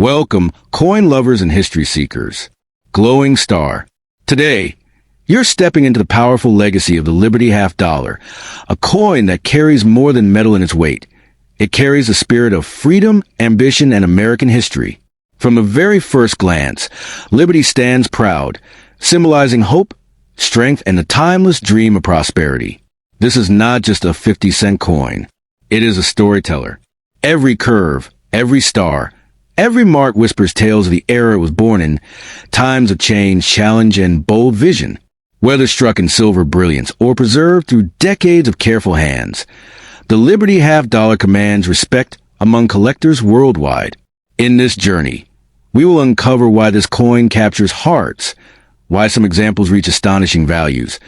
Welcome, coin lovers and history seekers. Glowing Star. Today, you're stepping into the powerful legacy of the Liberty Half Dollar, a coin that carries more than metal in its weight. It carries the spirit of freedom, ambition, and American history. From the very first glance, Liberty stands proud, symbolizing hope, strength, and the timeless dream of prosperity. This is not just a 50-cent coin. It is a storyteller. Every curve, every star, every mark whispers tales of the era it was born in, times of change, challenge, and bold vision. Whether struck in silver brilliance or preserved through decades of careful hands, the Liberty Half Dollar commands respect among collectors worldwide. In this journey, we will uncover why this coin captures hearts, why some examples reach astonishing values,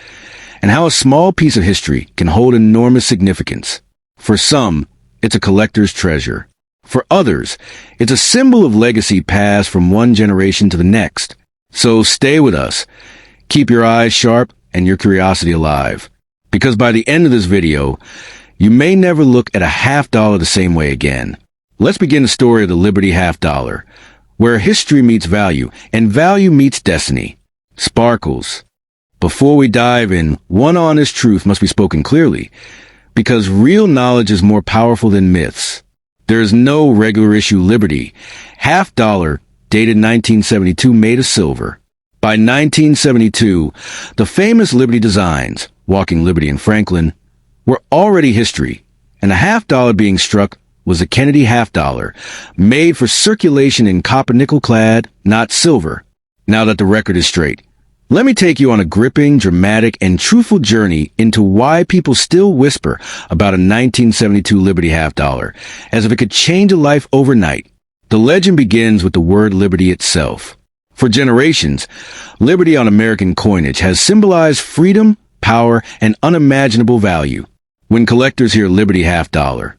and how a small piece of history can hold enormous significance. For some, it's a collector's treasure. For others, it's a symbol of legacy passed from one generation to the next. So stay with us. Keep your eyes sharp and your curiosity alive. Because by the end of this video, you may never look at a half dollar the same way again. Let's begin the story of the Liberty Half Dollar, where history meets value and value meets destiny. Sparkles. Before we dive in, one honest truth must be spoken clearly, because real knowledge is more powerful than myths. There is no regular issue Liberty Half Dollar, dated 1972, made of silver. By 1972, the famous Liberty designs, Walking Liberty and Franklin, were already history, and the half dollar being struck was the Kennedy half dollar, made for circulation in copper nickel clad, not silver. Now that the record is straight, let me take you on a gripping, dramatic, and truthful journey into why people still whisper about a 1972 Liberty half dollar, as if it could change a life overnight. The legend begins with the word Liberty itself. For generations, Liberty on American coinage has symbolized freedom, power, and unimaginable value. When collectors hear Liberty half dollar,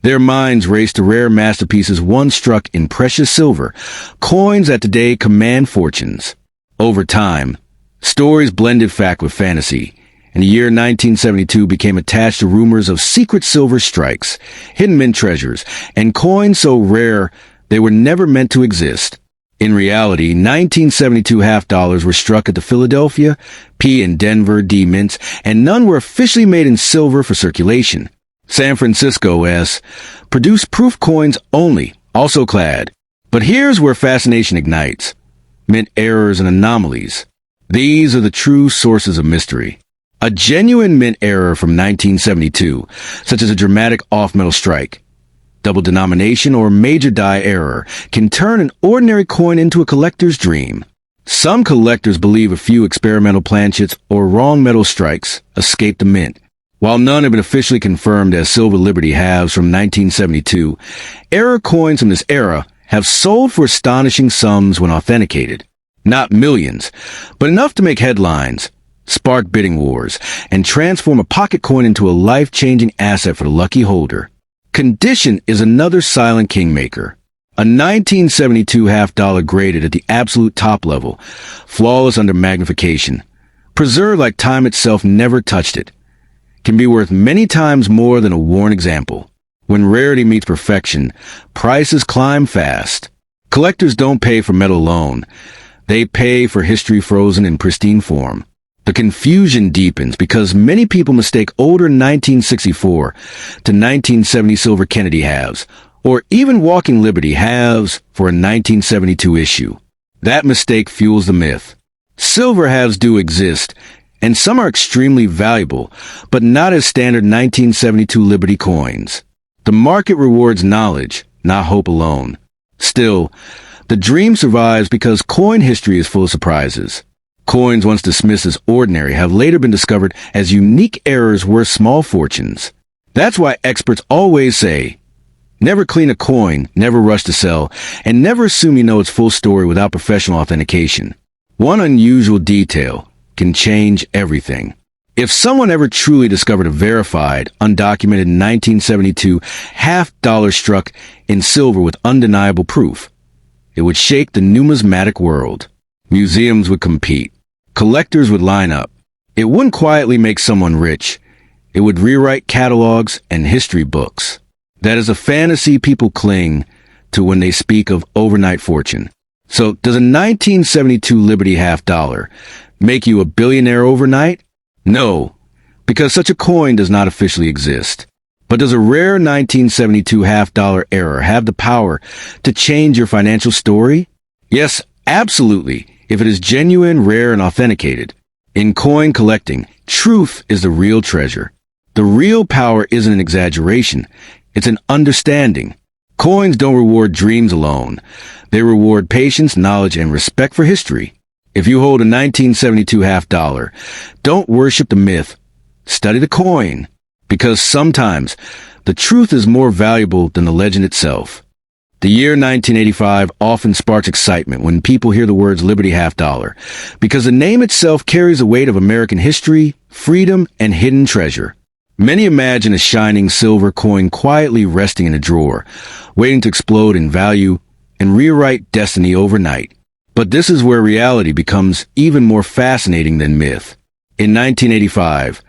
their minds race to rare masterpieces once struck in precious silver, coins that today command fortunes. Over time, stories blended fact with fantasy, and the year 1972 became attached to rumors of secret silver strikes, hidden mint treasures, and coins so rare they were never meant to exist. In reality, 1972 half dollars were struck at the Philadelphia, P and Denver D mints, and none were officially made in silver for circulation. San Francisco S produced proof coins only, also clad. But here's where fascination ignites. Mint errors and anomalies. These are the true sources of mystery. A genuine mint error from 1972, such as a dramatic off-metal strike, double denomination, or major die error, can turn an ordinary coin into a collector's dream. Some collectors believe a few experimental planchets or wrong metal strikes escaped the mint. While none have been officially confirmed as silver Liberty halves from 1972, error coins from this era have sold for astonishing sums when authenticated. Not millions, but enough to make headlines, spark bidding wars, and transform a pocket coin into a life-changing asset for the lucky holder. Condition is another silent kingmaker. A 1972 half dollar graded at the absolute top level, flawless under magnification, preserved like time itself never touched it, can be worth many times more than a worn example. When rarity meets perfection, prices climb fast. Collectors don't pay for metal alone. They pay for history frozen in pristine form. The confusion deepens because many people mistake older 1964 to 1970 silver Kennedy halves, or even Walking Liberty halves, for a 1972 issue. That mistake fuels the myth. Silver halves do exist, and some are extremely valuable, but not as standard 1972 Liberty coins. The market rewards knowledge, not hope alone. Still, the dream survives because coin history is full of surprises. Coins once dismissed as ordinary have later been discovered as unique errors worth small fortunes. That's why experts always say, never clean a coin, never rush to sell, and never assume you know its full story without professional authentication. One unusual detail can change everything. If someone ever truly discovered a verified, undocumented 1972 half dollar struck in silver with undeniable proof, it would shake the numismatic world. Museums would compete. Collectors would line up. It wouldn't quietly make someone rich. It would rewrite catalogs and history books. That is a fantasy people cling to when they speak of overnight fortune. So, does a 1972 Liberty half dollar make you a billionaire overnight? No, because such a coin does not officially exist. But does a rare 1972 half dollar error have the power to change your financial story? Yes, absolutely, if it is genuine, rare, and authenticated. In coin collecting, truth is the real treasure. The real power isn't an exaggeration, it's an understanding. Coins don't reward dreams alone. They reward patience, knowledge, and respect for history. If you hold a 1972 half dollar, don't worship the myth. Study the coin, because sometimes the truth is more valuable than the legend itself. The year 1985 often sparks excitement when people hear the words Liberty half dollar, because the name itself carries the weight of American history, freedom, and hidden treasure. Many imagine a shining silver coin quietly resting in a drawer, waiting to explode in value and rewrite destiny overnight. But this is where reality becomes even more fascinating than myth. In 1985,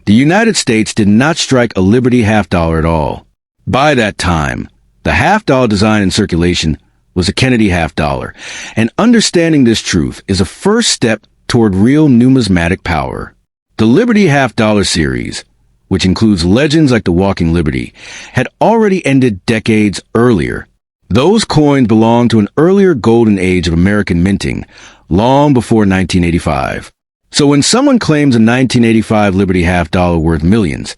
the United States did not strike a Liberty half dollar at all. By that time, the half dollar design in circulation was a Kennedy half dollar, and understanding this truth is a first step toward real numismatic power. The Liberty half dollar series, which includes legends like the Walking Liberty, had already ended decades earlier. Those coins belonged to an earlier golden age of American minting, long before 1985. So when someone claims a 1985 Liberty half dollar worth millions,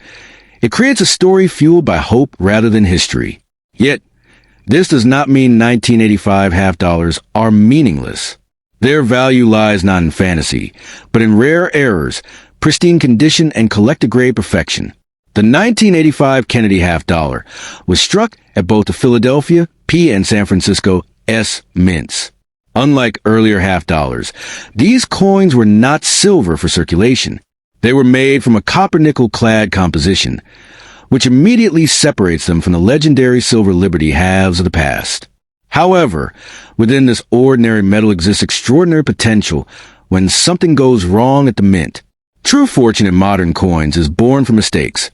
it creates a story fueled by hope rather than history. Yet, this does not mean 1985 half dollars are meaningless. Their value lies not in fantasy, but in rare errors, pristine condition, and collector-grade perfection. The 1985 Kennedy half dollar was struck at both the Philadelphia P and San Francisco S mints. Unlike earlier half dollars, these coins were not silver for circulation. They were made from a copper-nickel clad composition, which immediately separates them from the legendary silver Liberty halves of the past. However, within this ordinary metal exists extraordinary potential when something goes wrong at the mint. True fortune in modern coins is born from mistakes.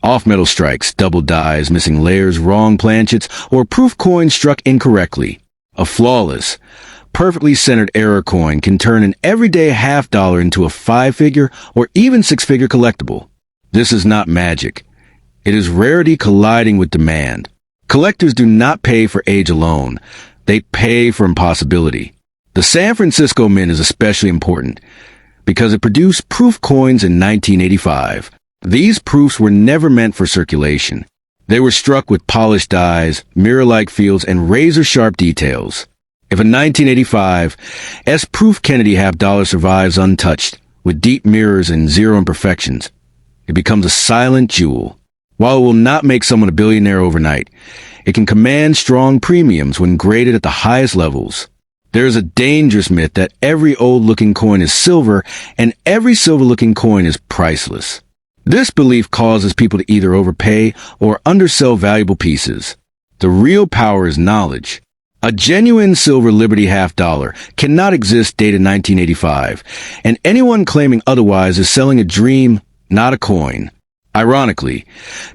Off-metal strikes, double dies, missing layers, wrong planchets, or proof coins struck incorrectly. A flawless, perfectly centered error coin can turn an everyday half dollar into a 5-figure or even 6-figure collectible. This is not magic. It is rarity colliding with demand. Collectors do not pay for age alone. They pay for impossibility. The San Francisco Mint is especially important because it produced proof coins in 1985. These proofs were never meant for circulation. They were struck with polished dies, mirror-like fields, and razor-sharp details. If a 1985 S-proof Kennedy half dollar survives untouched, with deep mirrors and zero imperfections, it becomes a silent jewel. While it will not make someone a billionaire overnight, it can command strong premiums when graded at the highest levels. There is a dangerous myth that every old-looking coin is silver and every silver-looking coin is priceless. This belief causes people to either overpay or undersell valuable pieces. The real power is knowledge. A genuine silver Liberty half dollar cannot exist dated 1985, and anyone claiming otherwise is selling a dream, not a coin. Ironically,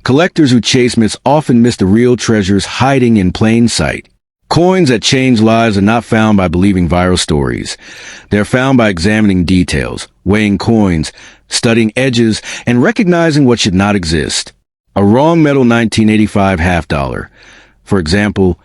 collectors who chase myths often miss the real treasures hiding in plain sight. Coins that change lives are not found by believing viral stories. They're found by examining details, weighing coins, studying edges, and recognizing what should not exist. A wrong metal 1985 half dollar, for example,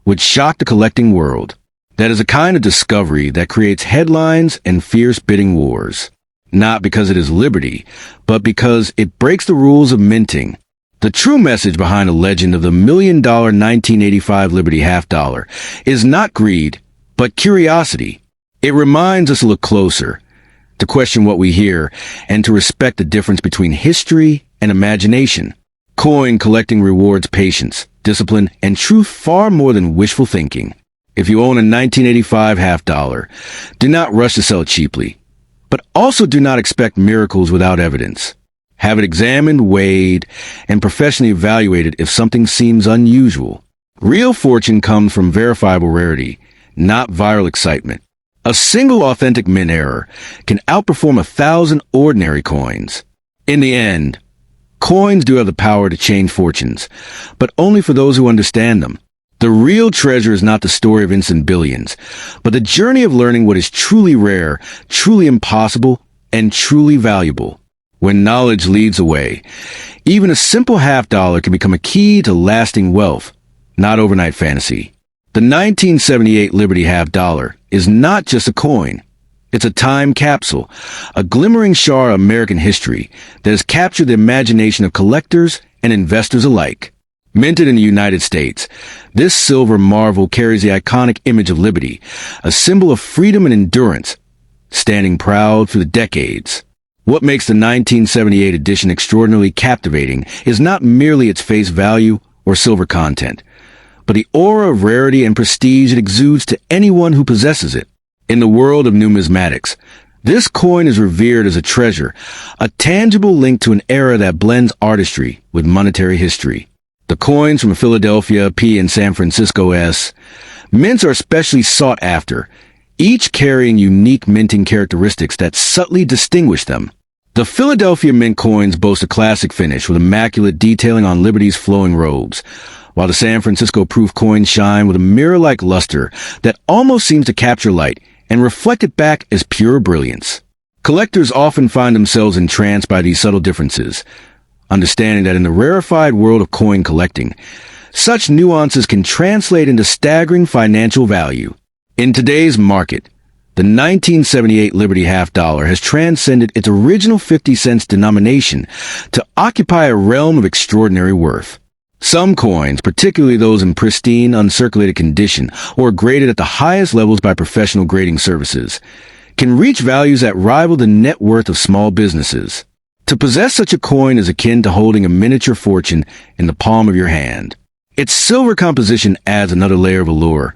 would shock the collecting world. That is a kind of discovery that creates headlines and fierce bidding wars. Not because it is liberty, but because it breaks the rules of minting. The true message behind the legend of the $1 million 1985 Liberty half dollar is not greed, but curiosity. It reminds us to look closer, to question what we hear, and to respect the difference between history and imagination. Coin collecting rewards patience, discipline, and truth far more than wishful thinking. If you own a 1985 half dollar, do not rush to sell it cheaply. But also do not expect miracles without evidence. Have it examined, weighed, and professionally evaluated if something seems unusual. Real fortune comes from verifiable rarity, not viral excitement. A single authentic mint error can outperform 1,000 ordinary coins. In the end, coins do have the power to change fortunes, but only for those who understand them. The real treasure is not the story of instant billions, but the journey of learning what is truly rare, truly impossible, and truly valuable. When knowledge leads the way, even a simple $50 can become a key to lasting wealth, not overnight fantasy. The 1978 Liberty $50 is not just a coin. It's a time capsule, a glimmering shard of American history that has captured the imagination of collectors and investors alike. Minted in the United States, this silver marvel carries the iconic image of liberty, a symbol of freedom and endurance, standing proud through the decades. What makes the 1978 edition extraordinarily captivating is not merely its face value or silver content, but the aura of rarity and prestige it exudes to anyone who possesses it. In the world of numismatics, this coin is revered as a treasure, a tangible link to an era that blends artistry with monetary history. The coins from Philadelphia P and San Francisco S. Mints are especially sought after, each carrying unique minting characteristics that subtly distinguish them. The Philadelphia Mint coins boast a classic finish with immaculate detailing on Liberty's flowing robes, while the San Francisco Proof coins shine with a mirror-like luster that almost seems to capture light and reflect it back as pure brilliance. Collectors often find themselves entranced by these subtle differences, understanding that in the rarefied world of coin collecting, such nuances can translate into staggering financial value. In today's market, the 1978 Liberty $50 has transcended its original 50 cents denomination to occupy a realm of extraordinary worth. Some coins, particularly those in pristine, uncirculated condition or graded at the highest levels by professional grading services, can reach values that rival the net worth of small businesses. To possess such a coin is akin to holding a miniature fortune in the palm of your hand. Its silver composition adds another layer of allure,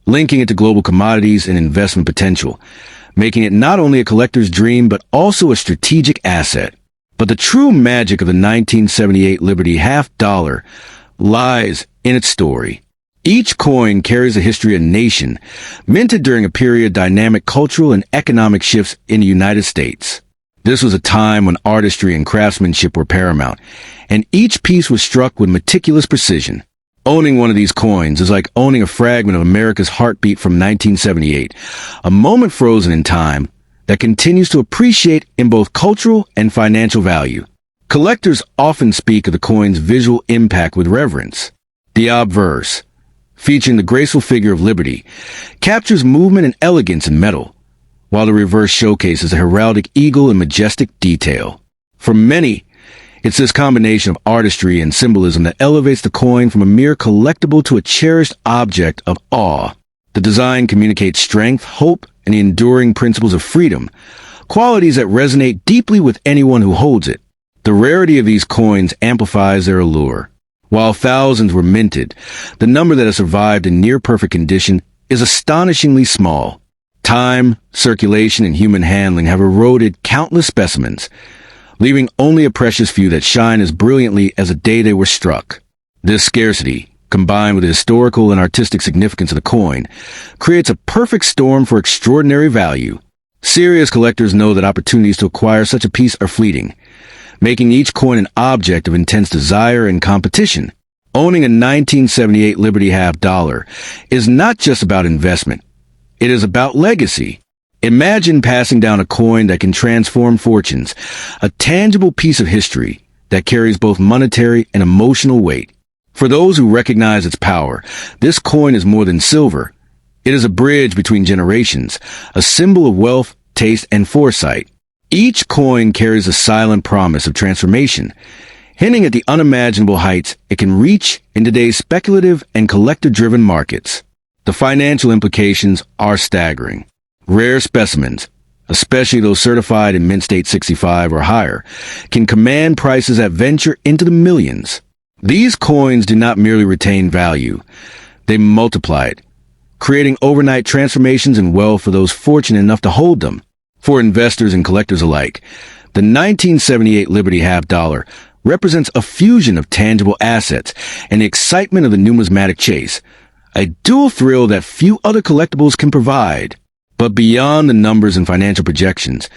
linking it to global commodities and investment potential, making it not only a collector's dream but also a strategic asset. But the true magic of the 1978 Liberty $50 lies in its story. Each coin carries a history of a nation, minted during a period of dynamic cultural and economic shifts in the United States. This was a time when artistry and craftsmanship were paramount, and each piece was struck with meticulous precision. Owning one of these coins is like owning a fragment of America's heartbeat from 1978, a moment frozen in time that continues to appreciate in both cultural and financial value. Collectors often speak of the coin's visual impact with reverence. The obverse, featuring the graceful figure of Liberty, captures movement and elegance in metal, while the reverse showcases a heraldic eagle and majestic detail. For many, it's this combination of artistry and symbolism that elevates the coin from a mere collectible to a cherished object of awe. The design communicates strength, hope, and the enduring principles of freedom, qualities that resonate deeply with anyone who holds it. The rarity of these coins amplifies their allure. While thousands were minted, the number that has survived in near-perfect condition is astonishingly small. Time, circulation, and human handling have eroded countless specimens, leaving only a precious few that shine as brilliantly as the day they were struck. This scarcity, combined with the historical and artistic significance of the coin, creates a perfect storm for extraordinary value. Serious collectors know that opportunities to acquire such a piece are fleeting, making each coin an object of intense desire and competition. Owning a 1978 Liberty $50 is not just about investment. It is about legacy. Imagine passing down a coin that can transform fortunes, a tangible piece of history that carries both monetary and emotional weight. For those who recognize its power, this coin is more than silver. It is a bridge between generations, a symbol of wealth, taste, and foresight. Each coin carries a silent promise of transformation, hinting at the unimaginable heights it can reach in today's speculative and collector-driven markets. The financial implications are staggering. Rare specimens, especially those certified in Mint State 65 or higher, can command prices that venture into the millions. These coins do not merely retain value, they multiply it, creating overnight transformations in wealth for those fortunate enough to hold them. For investors and collectors alike, the 1978 Liberty $50 represents a fusion of tangible assets and the excitement of the numismatic chase, a dual thrill that few other collectibles can provide. But beyond the numbers and financial projections,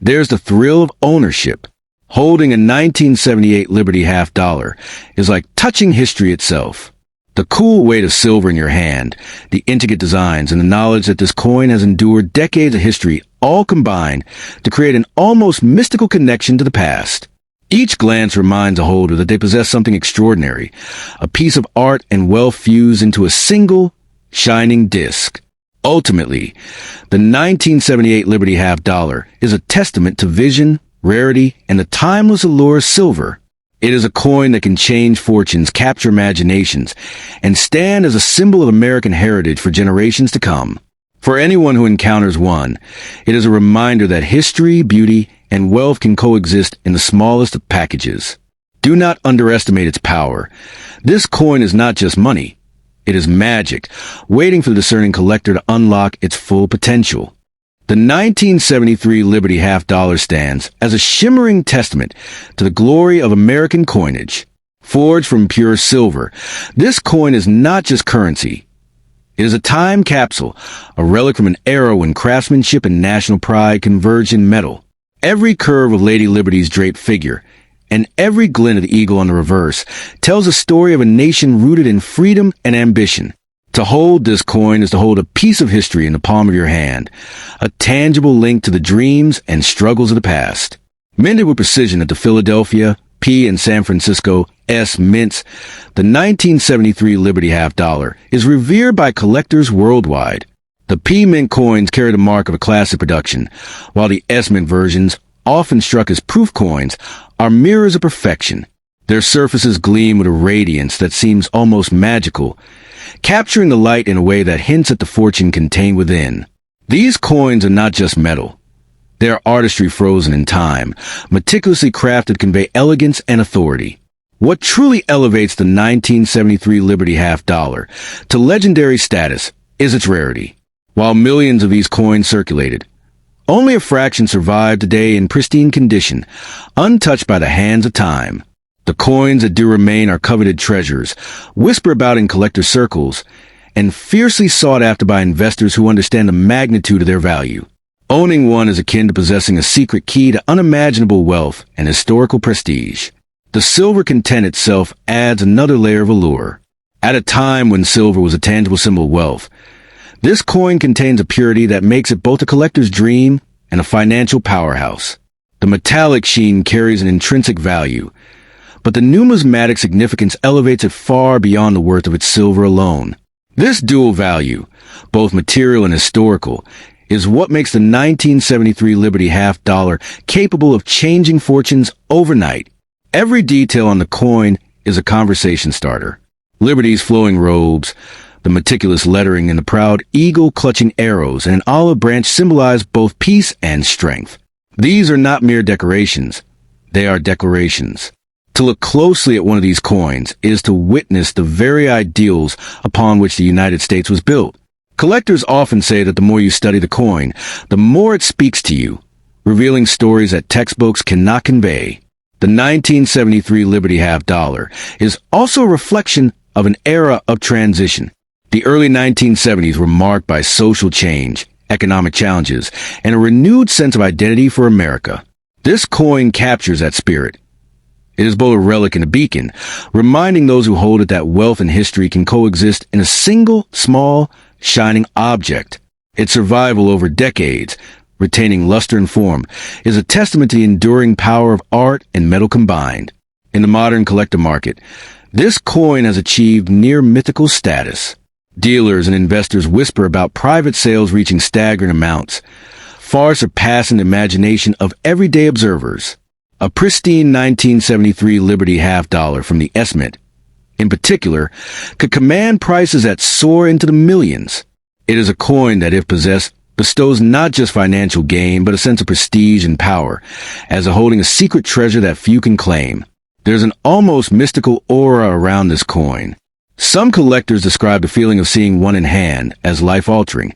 there's the thrill of ownership. Holding a 1978 Liberty $50 is like touching history itself. The cool weight of silver in your hand, the intricate designs, and the knowledge that this coin has endured decades of history all combine to create an almost mystical connection to the past. Each glance reminds a holder that they possess something extraordinary, a piece of art and wealth fused into a single, shining disc. Ultimately, the 1978 Liberty Half Dollar is a testament to vision, rarity, and the timeless allure of silver. It is a coin that can change fortunes, capture imaginations, and stand as a symbol of American heritage for generations to come. For anyone who encounters one, it is a reminder that history, beauty, and wealth can coexist in the smallest of packages. Do not underestimate its power. This coin is not just money. It is magic, waiting for the discerning collector to unlock its full potential. The 1973 Liberty Half Dollar stands as a shimmering testament to the glory of American coinage. Forged from pure silver, this coin is not just currency. It is a time capsule, a relic from an era when craftsmanship and national pride converged in metal. Every curve of Lady Liberty's draped figure, and every glint of the eagle on the reverse, tells a story of a nation rooted in freedom and ambition. To hold this coin is to hold a piece of history in the palm of your hand, a tangible link to the dreams and struggles of the past. Minted with precision at the Philadelphia, P, and San Francisco S mints, the 1973 Liberty Half Dollar is revered by collectors worldwide. The P mint coins carry the mark of a classic production, while the S mint versions, often struck as proof coins, are mirrors of perfection. Their surfaces gleam with a radiance that seems almost magical, capturing the light in a way that hints at the fortune contained within. These coins are not just metal. They are artistry frozen in time, meticulously crafted to convey elegance and authority. What truly elevates the 1973 Liberty Half Dollar to legendary status is its rarity. While millions of these coins circulated, only a fraction survive today in pristine condition, untouched by the hands of time. The coins that do remain are coveted treasures, whispered about in collector circles, and fiercely sought after by investors who understand the magnitude of their value. Owning one is akin to possessing a secret key to unimaginable wealth and historical prestige. The silver content itself adds another layer of allure. At a time when silver was a tangible symbol of wealth, this coin contains a purity that makes it both a collector's dream and a financial powerhouse. The metallic sheen carries an intrinsic value, but the numismatic significance elevates it far beyond the worth of its silver alone. This dual value, both material and historical, is what makes the 1973 Liberty Half Dollar capable of changing fortunes overnight. Every detail on the coin is a conversation starter. Liberty's flowing robes, the meticulous lettering, and the proud eagle clutching arrows and an olive branch symbolize both peace and strength. These are not mere decorations. They are declarations. To look closely at one of these coins is to witness the very ideals upon which the United States was built. Collectors often say that the more you study the coin, the more it speaks to you, revealing stories that textbooks cannot convey. The 1973 Liberty Half Dollar is also a reflection of an era of transition. The early 1970s were marked by social change, economic challenges, and a renewed sense of identity for America. This coin captures that spirit. It is both a relic and a beacon, reminding those who hold it that wealth and history can coexist in a single, small, shining object. Its survival over decades, retaining luster and form, is a testament to the enduring power of art and metal combined. In the modern collector market, this coin has achieved near mythical status. Dealers and investors whisper about private sales reaching staggering amounts, far surpassing the imagination of everyday observers. A pristine 1973 Liberty Half Dollar from the S mint, in particular, could command prices that soar into the millions. It is a coin that, if possessed, bestows not just financial gain, but a sense of prestige and power, as holding a secret treasure that few can claim. There's an almost mystical aura around this coin. Some collectors describe the feeling of seeing one in hand as life-altering,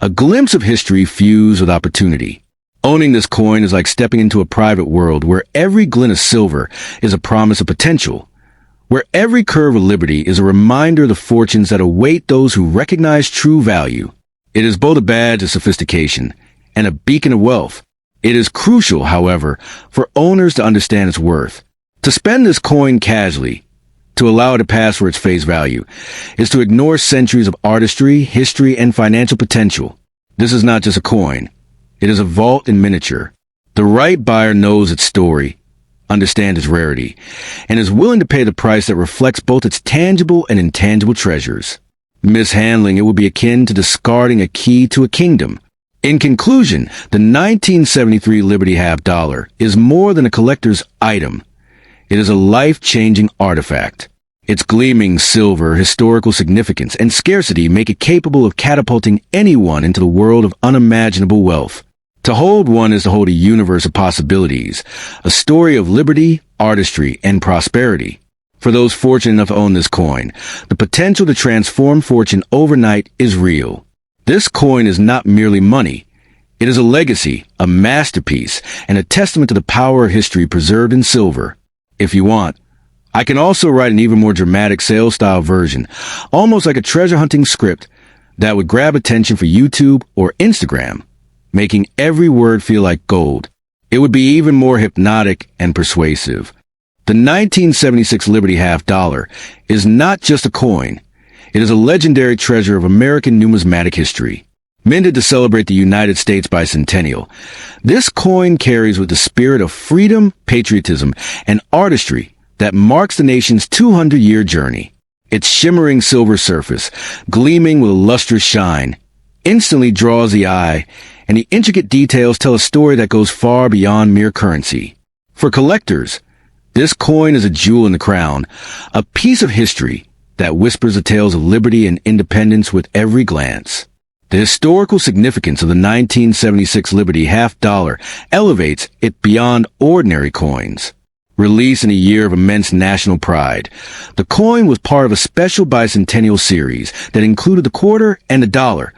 a glimpse of history fused with opportunity. Owning this coin is like stepping into a private world where every glint of silver is a promise of potential, where every curve of liberty is a reminder of the fortunes that await those who recognize true value. It is both a badge of sophistication and a beacon of wealth. It is crucial, however, for owners to understand its worth. To spend this coin casually, To allow it to pass for its face value is to ignore centuries of artistry, history, and financial potential. This is not just a coin. It is a vault in miniature. The right buyer knows its story, understands its rarity, and is willing to pay the price that reflects both its tangible and intangible treasures. Mishandling it would be akin to discarding a key to a kingdom. In conclusion, the 1973 Liberty Half Dollar is more than a collector's item. It is a life-changing artifact. Its gleaming silver, historical significance, and scarcity make it capable of catapulting anyone into the world of unimaginable wealth. To hold one is to hold a universe of possibilities, a story of liberty, artistry, and prosperity. For those fortunate enough to own this coin, the potential to transform fortune overnight is real. This coin is not merely money. It is a legacy, a masterpiece, and a testament to the power of history preserved in silver. If you want, I can also write an even more dramatic sales-style version, almost like a treasure-hunting script that would grab attention for YouTube or Instagram, making every word feel like gold. It would be even more hypnotic and persuasive. The 1976 Liberty Half Dollar is not just a coin. It is a legendary treasure of American numismatic history. Minted to celebrate the United States bicentennial, this coin carries with the spirit of freedom, patriotism, and artistry that marks the nation's 200-year journey. Its shimmering silver surface, gleaming with a lustrous shine, instantly draws the eye, and the intricate details tell a story that goes far beyond mere currency. For collectors, this coin is a jewel in the crown, a piece of history that whispers the tales of liberty and independence with every glance. The historical significance of the 1976 Liberty Half Dollar elevates it beyond ordinary coins. Released in a year of immense national pride, the coin was part of a special bicentennial series that included the quarter and the dollar,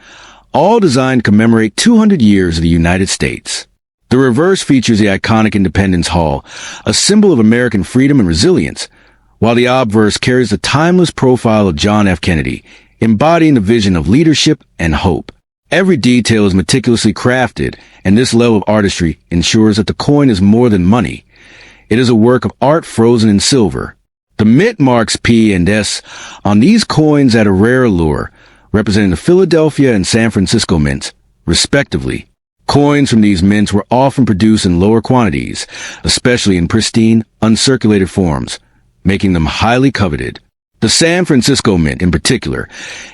all designed to commemorate 200 years of the United States. The reverse features the iconic Independence Hall, a symbol of American freedom and resilience, while the obverse carries the timeless profile of John F. Kennedy, embodying the vision of leadership and hope. Every detail is meticulously crafted, and this level of artistry ensures that the coin is more than money. It is a work of art frozen in silver. The mint marks P and S on these coins add a rare allure, representing the Philadelphia and San Francisco mints, respectively. Coins from these mints were often produced in lower quantities, especially in pristine, uncirculated forms, making them highly coveted. The San Francisco Mint, in particular,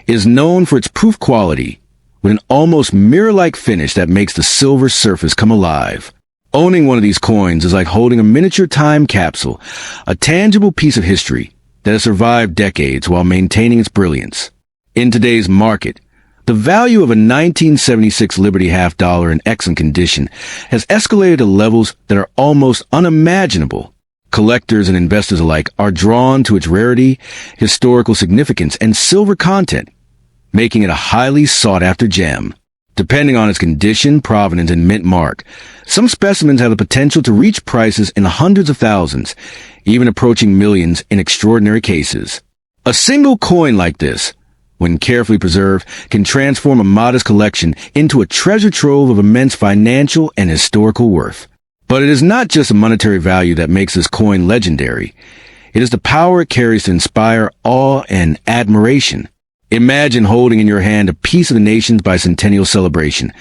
is known for its proof quality, with an almost mirror-like finish that makes the silver surface come alive. Owning one of these coins is like holding a miniature time capsule, a tangible piece of history that has survived decades while maintaining its brilliance. In today's market, the value of a 1976 Liberty Half Dollar in excellent condition has escalated to levels that are almost unimaginable. Collectors and investors alike are drawn to its rarity, historical significance, and silver content, making it a highly sought-after gem. Depending on its condition, provenance, and mint mark, some specimens have the potential to reach prices in the hundreds of thousands, even approaching millions in extraordinary cases. A single coin like this, when carefully preserved, can transform a modest collection into a treasure trove of immense financial and historical worth. But it is not just a monetary value that makes this coin legendary. It is the power it carries to inspire awe and admiration. Imagine holding in your hand a piece of the nation's bicentennial celebration,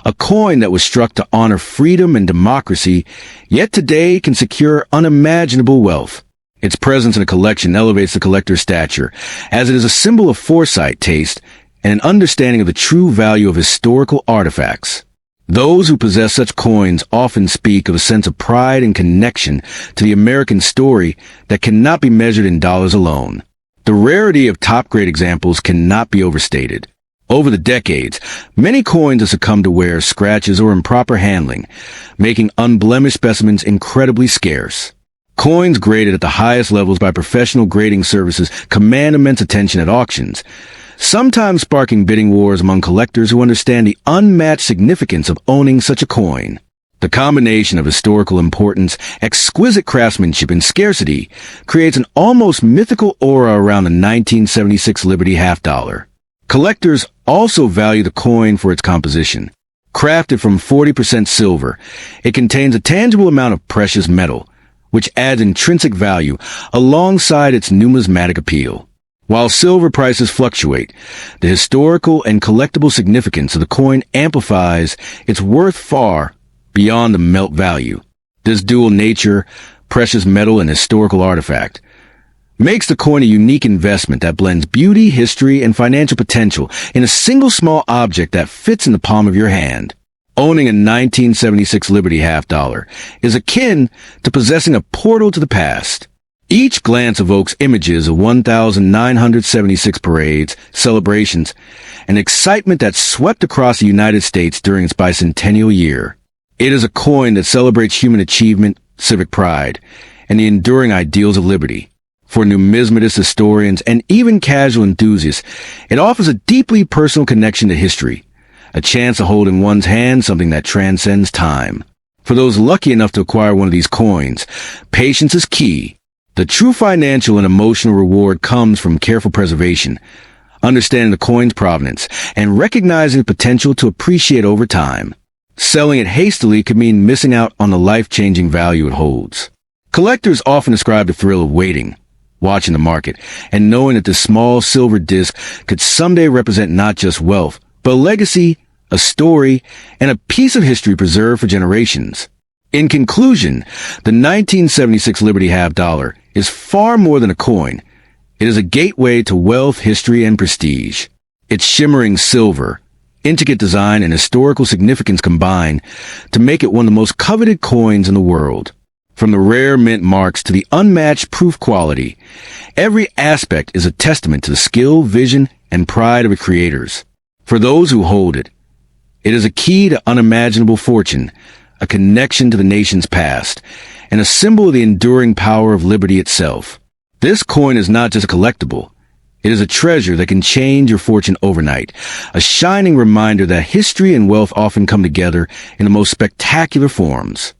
a coin that was struck to honor freedom and democracy, yet today can secure unimaginable wealth. Its presence in a collection elevates the collector's stature, as it is a symbol of foresight, taste, and an understanding of the true value of historical artifacts. Those who possess such coins often speak of a sense of pride and connection to the American story that cannot be measured in dollars alone. The rarity of top-grade examples cannot be overstated. Over the decades, many coins have succumbed to wear, scratches, or improper handling, making unblemished specimens incredibly scarce. Coins graded at the highest levels by professional grading services command immense attention at auctions, sometimes sparking bidding wars among collectors who understand the unmatched significance of owning such a coin. The combination of historical importance, exquisite craftsmanship, and scarcity creates an almost mythical aura around the 1976 Liberty Half Dollar. Collectors also value the coin for its composition. Crafted from 40% silver, it contains a tangible amount of precious metal, which adds intrinsic value alongside its numismatic appeal. While silver prices fluctuate, the historical and collectible significance of the coin amplifies its worth far beyond the melt value. This dual nature, precious metal and historical artifact, makes the coin a unique investment that blends beauty, history, and financial potential in a single small object that fits in the palm of your hand. Owning a 1976 Liberty half dollar is akin to possessing a portal to the past. Each glance evokes images of 1,976 parades, celebrations, and excitement that swept across the United States during its bicentennial year. It is a coin that celebrates human achievement, civic pride, and the enduring ideals of liberty. For numismatists, historians, and even casual enthusiasts, it offers a deeply personal connection to history, a chance to hold in one's hand something that transcends time. For those lucky enough to acquire one of these coins, patience is key. The true financial and emotional reward comes from careful preservation, understanding the coin's provenance, and recognizing the potential to appreciate over time. Selling it hastily could mean missing out on the life-changing value it holds. Collectors often describe the thrill of waiting, watching the market, and knowing that this small silver disc could someday represent not just wealth, but a legacy, a story, and a piece of history preserved for generations. In conclusion, the 1976 Liberty half dollar is far more than a coin. It is a gateway to wealth, history, and prestige. Its shimmering silver, intricate design, and historical significance combine to make it one of the most coveted coins in the world. From the rare mint marks to the unmatched proof quality, every aspect is a testament to the skill, vision, and pride of its creators. For those who hold it, it is a key to unimaginable fortune, a connection to the nation's past, and a symbol of the enduring power of liberty itself. This coin is not just a collectible. It is a treasure that can change your fortune overnight, a shining reminder that history and wealth often come together in the most spectacular forms.